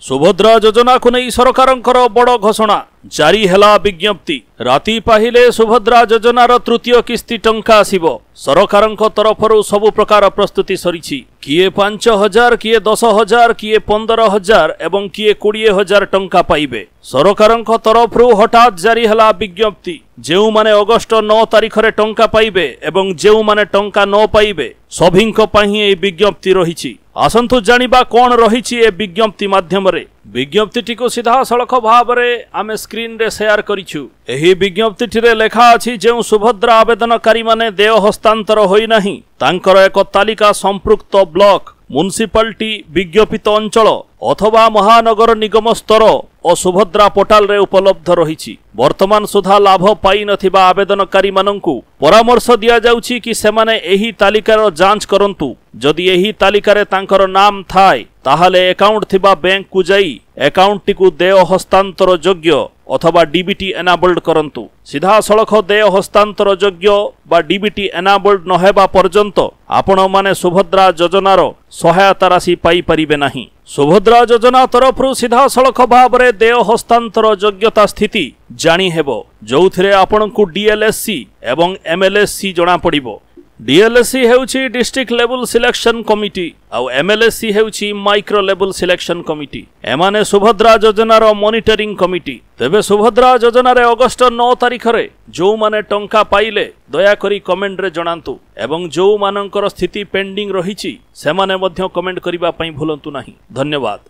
सुभद्रा योजना को नहीं सरकारंकर बड़ घोषणा जारी हेला विज्ञप्ति। राति पाहिले सुभद्रा योजनार तृतीय किस्ती टंका आसिबो। सरकारंक तरफरु सबु प्रकार प्रस्तुति सरीछि। किए 5,000 किए 10,000 किए 15,000 एवं किए 20,000 टंका पाइबे। सरकारंक तरफरु हठात जारी हेला विज्ञप्ति। जेउ माने अगस्ट 9 तारिख रे टंका पाइबे एवं जेउ माने टंका न पाइबे सभिंक पही ए विज्ञप्ति रहिछि। आसंतु जानिबा कोन रहिछि ए विज्ञप्ति माध्यम रे। विज्ञप्ति को सीधा सड़क भाव में आम स्क्रीन रे शेयर करिछु। एही विज्ञप्ति रे लेखा अछि जेउ सुभद्रा आवेदनकारी माने देय हस्तांतर होई नाही तांकर एक तालिका संपृक्त ब्लॉक म्युनिसिपालिटी विज्ञापित अंचल अथवा महानगर निगम स्तर और सुभद्रा पोर्टाल रे उपलब्ध रहिछि। वर्तमान सुधा लाभ पाई नथिबा आवेदनकारी मानंकु परामर्श दिया जाउछि कि सेमाने एही तालिकार जांच करंतु। जदि एही तालिकारे तांकर नाम थाए ताहाले अकाउंट थिबा बैंक को जाई अकाउंट टिकु देय हस्तांतर योग्य अथवा डीबीटी एनाबल्ड करंतु। सीधा सड़क देय हस्तांतर योग्य बा डीबीटी एनाबल्ड नहेबा पर्यंत आपण माने सुभद्रा योजनार सहायता राशि पाई परिबे नाही। सुभद्रा योजना तरफरु सीधा सड़क भाव में देय हस्तांतर योग्यता स्थिति जानी हेबो जोथिरे आपनकु डीएलएससी एवं एमएलएससी जना पड़िबो। डीएलएससी हेउछि डिस्ट्रिक्ट लेवल सिलेक्शन कमिटी आउ एमएलएससी हेउछि माइक्रो लेवल सिलेक्शन कमिटी। एमाने सुभद्रा योजनार मॉनिटरिंग कमिटी। तेबे सुभद्रा योजना रे अगस्ट 9 तारिख रे जो माने टंका पाइले दया करी कमेंट रे जणांतु एवं जो मानकर स्थिति पेंडिंग रहिछि सेमाने मध्य कमेंट करिबा पई भूलंतु नाही। धन्यवाद।